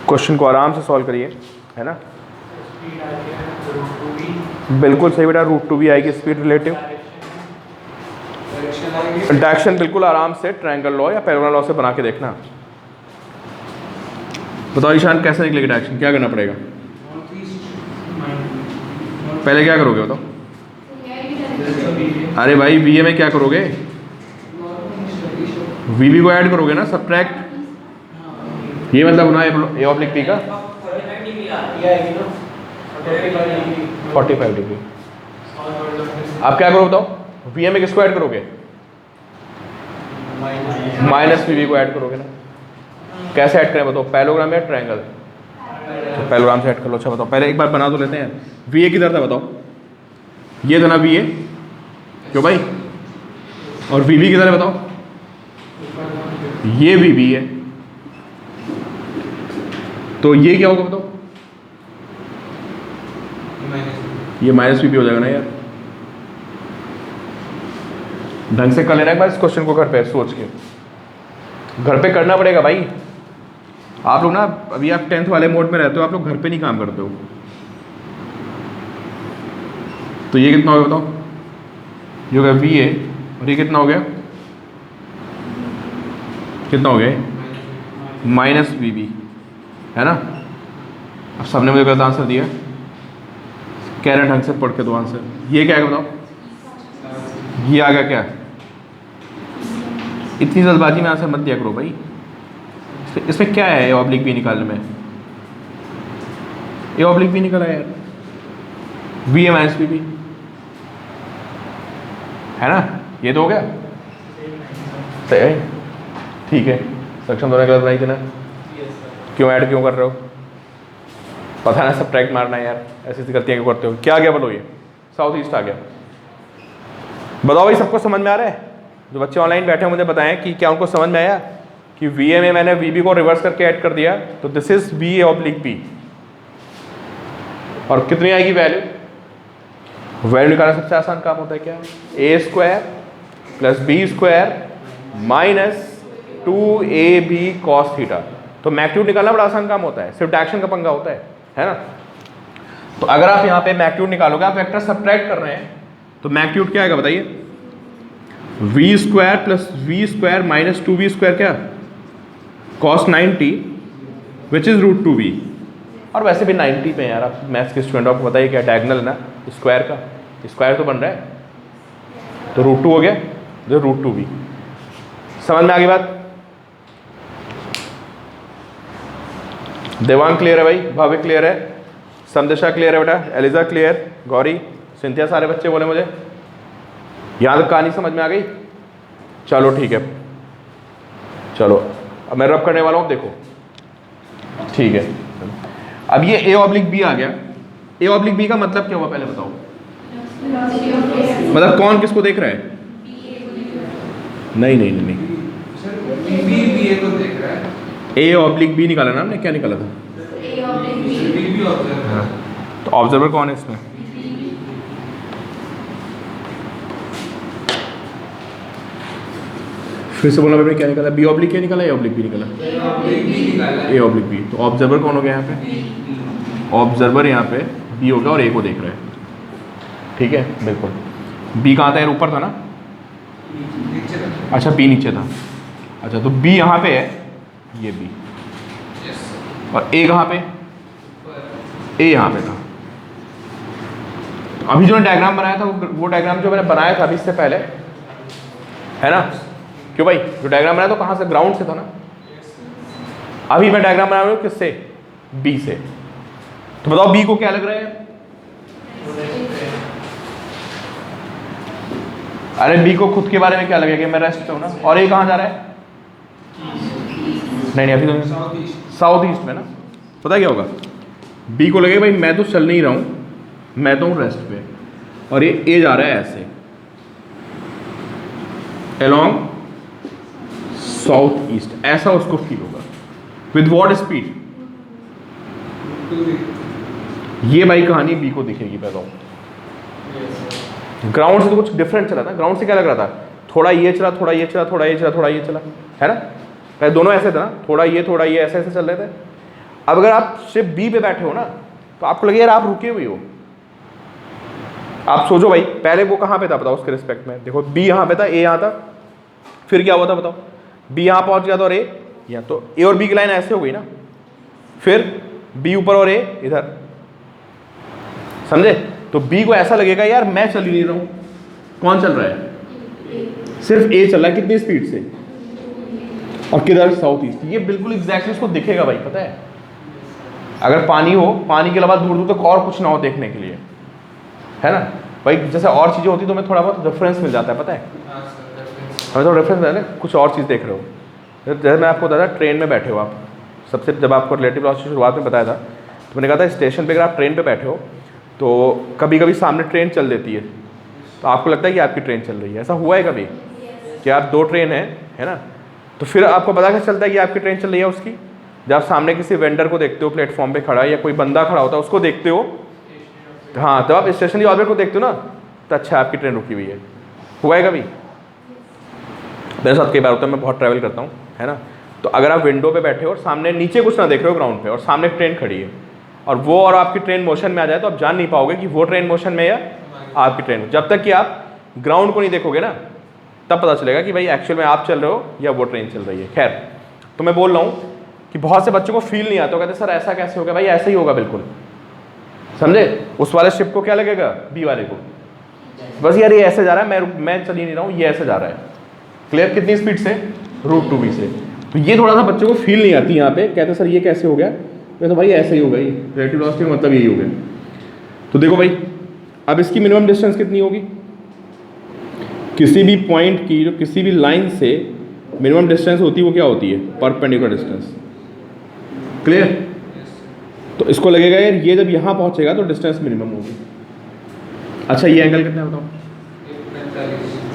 [SPEAKER 1] क्वेश्चन को आराम से सॉल्व करिए, है ना? बिल्कुल सही बेटा, √2v आएगी स्पीड रिलेटिव। डायरेक्शन बिल्कुल आराम से ट्रायंगल लॉ या पैराग्राम लॉ से बना के देखना। बताओ ईशान कैसे निकलेगी डायरेक्शन, क्या करना पड़ेगा? पहले क्या करोगे बताओ? अरे भाई वी में क्या करोगे? वी को ऐड करोगे ना, सब्ट्रैक्ट। ये मतलब ना ए ऑब्लिक पी का 45 डिग्री। आप क्या करो बताओ? वी में किसको ऐड करोगे? -vv को ऐड करोगे ना। कैसे ऐड करें बताओ, पैरेललोग्राम या ट्रायंगल? तो पैरेललोग्राम से ऐड कर लो। अच्छा बताओ, पहले एक बार बना तो लेते हैं। वी ए किधर था बताओ? ये था ना वी ए, क्यों भाई? और वी बी किधर है बताओ? ये वी बी है, तो ये क्या होगा बताओ? ये माइनस वी बी हो जाएगा ना यार। ढंग से कर लेना एक बार इस क्वेश्चन को घर पे सोच के, घर पे करना पड़ेगा भाई। आप लोग ना अभी आप 10th वाले मोड में रहते हो, आप लोग घर पे नहीं काम करते हो। तो ये कितना हो गया बताओ? ये हो गया वी ए, और ये कितना हो गया? कितना हो गया? माइनस वी बी, है ना? अब सबने मुझे गलत आंसर दिया, कह रहे हैं ढंग से पढ़ के दो आंसर। ये क्या है बताओ? ये आ गया क्या? इतनी जल्दबाजी में आंसर मत दिया करो भाई। इसमें क्या है? ए ऑब्लिक बी निकालने में ए ऑब्लिक बी निकला यार, V A minus V B, है ना? ये तो हो गया, सही है, ठीक है। सक्षम दोनों गलत बनाई थी ना? क्यों ऐड क्यों कर रहे हो? पता ना सब्ट्रैक्ट मारना है यार, ऐसी ऐसी गलतियां क्यों करते हो? क्या आ गया बोलो? ये साउथ ईस्ट आ गया। बताओ भाई, सबको समझ में आ रहा है? जो बच्चे ऑनलाइन बैठे हैं मुझे बताएं कि क्या उनको समझ में आया कि वी ए में मैंने वी बी को रिवर्स करके ऐड कर दिया, तो this is V A oblique B. और कितनी आएगी वैल्यू? वैल्यू निकालना सबसे आसान काम होता है क्या? A square plus B square minus 2ab cos theta. तो मैग्नीट्यूड निकालना बड़ा आसान काम होता है, सिर्फ डायरेक्शन का पंगा होता है ना? तो अगर आप यहाँ पे मैग्नीट्यूड निकालोगे, आप वेक्टर सब्ट्रैक्ट कर रहे हैं, तो मैग्नीट्यूड क्या आएगा बताइए? V square plus V square minus 2v square क्या? cos 90 which is root 2v। और वैसे भी 90 पे यार, आप मैथ्स के स्टूडेंट, आपको बताइए क्या डायगोनल है ना स्क्वायर का, स्क्वायर तो बन रहा है, तो रूट 2 हो गया, जो रूट 2v। समझ में आ गई बात? देवांग क्लियर है भाई? भावे क्लियर है? संदेशा क्लियर है बेटा? Elijah clear? गौरी, सिंथिया, सारे बच्चे बोले मुझे। यहाँ तक कहानी समझ में आ गई? चलो ठीक है, चलो अब मैं रब करने वाला हूँ, देखो ठीक है। अब ये ए ऑब्लिक बी आ गया। ए ऑब्लिक बी का मतलब क्या हुआ पहले बताओ? मतलब कौन किसको देख रहा है? नहीं नहीं नहीं, नहीं। ए ऑब्लिक बी निकाला ना हमने, क्या निकाला था? हाँ। तो ऑब्जर्वर कौन है इसमें? फिर से बोलना मैंने क्या निकाला? बी ऑब्लिक क्या निकाला? ए ऑब्लिक बी निकाला? A oblique B. तो ऑब्जर्वर कौन हो गया यहाँ पे? ऑब्जर्वर यहाँ पे बी होगा और ए को देख रहा है, ठीक है बिल्कुल। बी कहाँ था यार? ऊपर था ना? अच्छा बी नीचे था। अच्छा तो बी यहाँ पे है, ये बी, और ए कहाँ पे? ए यहाँ पे था। अभी जो डायग्राम बनाया था वो डायग्राम जो मैंने बनाया था अभी इससे पहले, है ना? क्यों भाई? जो डायग्राम बनाया तो कहाँ से? ग्राउंड से था ना? अभी मैं डायग्राम बना रहा हूँ किससे? बी से। तो बताओ बी को क्या लग रहा है? अरे बी को खुद के बारे में क्या लगेगा कि मैं रेस्ट पे हूँ ना? और ए कहाँ जा रहा है? नहीं अभी तो साउथ ईस्ट में ना। पता क्या होगा? बी को लगेगा भाई मैं तो चल नहीं रहा हूँ, मैं तो हूँ रेस्ट पे, और ये ए जा रहा है ऐसे along साउथ ईस्ट, ऐसा उसको फील होगा। With what speed? ये भाई कहानी बी को दिखेगी पहले। ग्राउंड से तो कुछ डिफरेंट चला था। ग्राउंड से क्या लग रहा था? थोड़ा ये चला, थोड़ा ये चला, थोड़ा ये चला, थोड़ा ये चला, है ना? पहले दोनों ऐसे थे ना, थोड़ा ये ऐसे ऐसे चल रहे थे। अब अगर आप सिर्फ बी पे बैठे हो ना, तो आपको लगे यार आप रुके हुए हो। आप सोचो भाई, पहले वो कहाँ पे था बताओ उसके रिस्पेक्ट में? देखो बी यहाँ पे था, ए यहाँ था, फिर क्या हुआ था बताओ? बी यहाँ पहुँच गया था और ए यहाँ, तो ए और बी की लाइन ऐसे हो गई ना, फिर बी ऊपर और ए इधर, समझे? तो बी को ऐसा लगेगा यार मैं चल ही नहीं रहा हूँ। कौन चल रहा है? सिर्फ ए चल रहा है। कितनी स्पीड से? और किधर? South east. ये बिल्कुल एग्जैक्टली उसको दिखेगा भाई, पता है? अगर पानी हो, पानी के अलावा दूर दूर तक और कुछ ना हो देखने के लिए, है ना भाई? जैसे और चीज़ें होती तो हमें थोड़ा बहुत रेफरेंस मिल जाता है, पता है? हमें तो रेफरेंस है ना, कुछ और चीज़ देख रहे हो। जैसे मैं आपको बताया था ट्रेन में बैठे हो आप, सबसे जब आपको रिलेटिव लॉस की शुरुआत में बताया था, तो मैंने कहा था स्टेशन पे अगर आप ट्रेन पे बैठे हो तो कभी कभी सामने ट्रेन चल देती है, तो आपको लगता है कि आपकी ट्रेन चल रही है। ऐसा हुआ है कभी कि आप दो ट्रेन है ना, तो फिर आपको पता कैसे चलता है कि आपकी ट्रेन चल रही है उसकी? जब आप सामने किसी वेंडर को देखते हो प्लेटफॉर्म पे खड़ा, या कोई बंदा खड़ा होता है उसको देखते हो, हाँ, तब आप स्टेशन की ऑर्डर को देखते हो ना, तो अच्छा आपकी ट्रेन रुकी हुई है। हुआ है कभी? मेरे साथ कई बार होता है, मैं बहुत ट्रैवल करता हूँ, है ना। तो अगर आप विंडो पे बैठे हो और सामने नीचे कुछ ना देख रहे हो ग्राउंड पे, और सामने एक ट्रेन खड़ी है, और वो और आपकी ट्रेन मोशन में आ जाए, तो आप जान नहीं पाओगे कि वो ट्रेन मोशन में है या आपकी ट्रेन। जब तक कि आप ग्राउंड को नहीं देखोगे ना, तब पता चलेगा कि भाई एक्चुअल में आप चल रहे हो या वो ट्रेन चल रही है। खैर, तो मैं बोल रहा हूँ कि बहुत से बच्चों को फील नहीं आता, कहते सर ऐसा कैसे होगा? भाई ऐसा ही होगा बिल्कुल, समझे? उस वाले शिप को क्या लगेगा? बी वाले को, बस यार ये ऐसे जा रहा है, मैं चल ही नहीं रहा हूँ, ये ऐसे जा रहा है। क्लियर? कितनी स्पीड से? √2v से। तो ये थोड़ा सा बच्चों को फील नहीं आती यहाँ पे, कहते सर ये कैसे हो गया? मैं तो भाई ऐसे ही होगा, ये रिलेटिव वेलोसिटी का मतलब यही हो गया। तो देखो भाई, अब इसकी मिनिमम डिस्टेंस कितनी होगी? किसी भी पॉइंट की, जो किसी भी लाइन से मिनिमम डिस्टेंस होती है, वो क्या होती है? Perpendicular distance. क्लियर? तो इसको लगेगा यार ये जब यहाँ पहुँचेगा तो डिस्टेंस मिनिमम होगी। अच्छा, ये एंगल कितना है बताओ?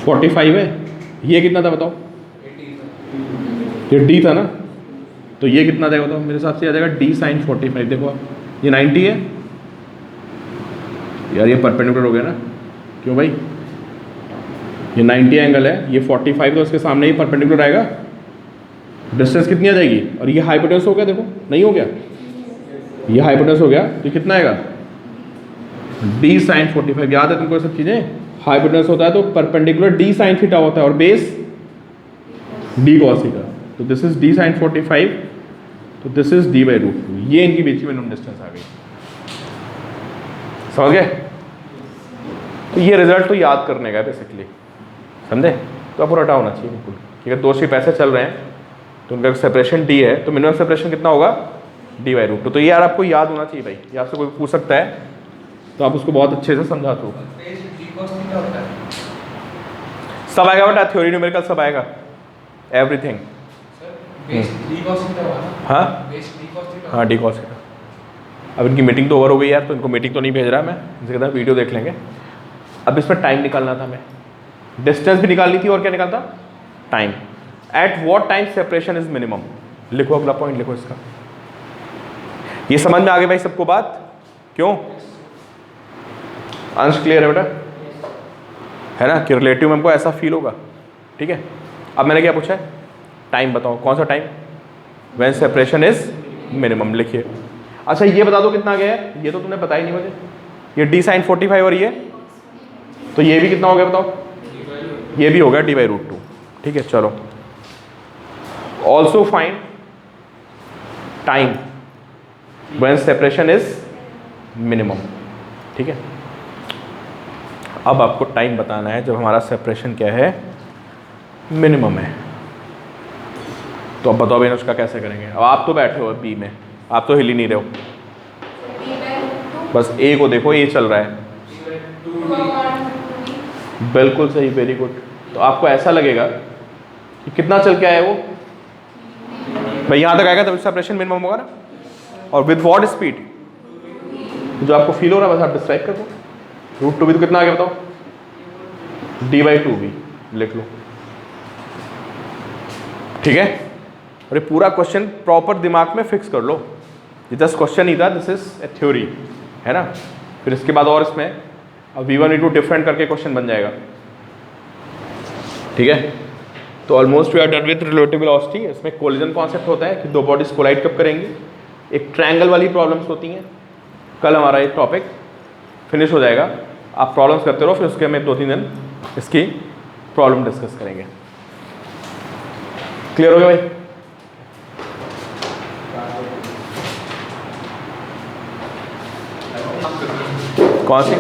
[SPEAKER 1] 45 है। ये कितना था बताओ? ये d था ना, तो ये कितना जाएगा बताओ? मेरे हिसाब से आ जाएगा d sin 45। देखो आप, ये 90 है यार, ये परपेंडिकुलर हो गया ना। क्यों भाई? ये 90 एंगल है, ये 45, तो इसके सामने ही परपेंडिकुलर आएगा। डिस्टेंस कितनी आ जाएगी? और ये हाइपोटेन्यूस हो गया, देखो नहीं हो गया, ये हाइपोटेन्यूस हो गया, तो कितना आएगा? d sin 45। याद है तुमको सब चीज़ें? हाइपोटेन्यूस होता है तो परपेंडिकुलर d sin थीटा होता है, और बेस d cos थीटा। तो दिस इज d sin 45, तो दिस इज d/√2। ये इनकी बीच की मिनिमम डिस्टेंस आ गई। समझ गए? तो ये रिजल्ट तो याद करने का बेसिकली, समझे? तो आपको रटा होना चाहिए बिल्कुल कि अगर दो शिप ऐसे चल रहे हैं तो उनका सेपरेशन d है, तो मिनिमम सेपरेशन कितना होगा? d/√2। तो ये यार आपको याद होना चाहिए भाई, ये आपसे कोई पूछ सकता है तो आप उसको बहुत अच्छे से समझा दो। सब आएगा बेटा, थ्योरी न्यूमेरिकल सब आएगा, एवरीथिंग। हाँ हाँ, d cos थीटा। अब इनकी मीटिंग तो ओवर हो गई यार, तो इनको मीटिंग तो नहीं भेज रहा मैं, इसके कहता वीडियो देख लेंगे। अब इसमें टाइम निकालना था, हमें डिस्टेंस भी निकालनी थी, और क्या निकालता? Time. At what time separation is minimum. लिखो अगला पॉइंट, लिखो इसका। ये समझ में आ गई भाई सबको बात? क्यों? अंश क्लियर है बेटा? है ना कि रिलेटिव में हमको ऐसा फील होगा। ठीक है, अब मैंने क्या पूछा है? टाइम बताओ, कौन सा time? When separation is minimum. लिखिए। अच्छा, ये बता दो कितना आ गया है? ये तो तुमने बताया ही नहीं मुझे। ये d sin 45, और ये तो ये भी कितना हो गया बताओ? ये भी हो गया d/√2। ठीक है, चलो। Also find time when separation is minimum. ठीक है, अब आपको टाइम बताना है जब हमारा सेपरेशन क्या है? मिनिमम है। तो अब बताओ भाई उसका कैसे करेंगे? अब आप तो बैठे हो बी में, आप तो हिल ही नहीं रहे हो, बस ए को देखो, ए चल रहा है। बिल्कुल सही, वेरी गुड। तो आपको ऐसा लगेगा कि कितना चल के आया वो भाई? यहाँ तक आएगा तब सेपरेशन मिनिमम होगा ना। और विद व्हाट स्पीड? जो आपको फील हो रहा है बस आप डिस्क्राइब कर दो। √2v तो कितना आ गया बताओ? d/2v लिख लो। ठीक है, और ये पूरा क्वेश्चन प्रॉपर दिमाग में फिक्स कर लो। ये जस्ट क्वेश्चन ही था, दिस इज ए थ्योरी, है ना। फिर इसके बाद और इसमें अब v1 v2 डिफरेंट करके क्वेश्चन बन जाएगा। ठीक है, तो almost we are done with relative velocity. इसमें कोलिजन कॉन्सेप्ट होता है कि दो बॉडीज कोलाइड कब करेंगी। एक ट्रायंगल वाली प्रॉब्लम्स होती हैं। कल हमारा एक टॉपिक फिनिश हो जाएगा, आप प्रॉब्लम्स करते रहो, फिर उसके हमें 2-3 दिन इसकी प्रॉब्लम डिस्कस करेंगे। क्लियर हो गया भाई? कौन सी?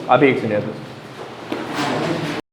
[SPEAKER 1] अभी एक सेकंड।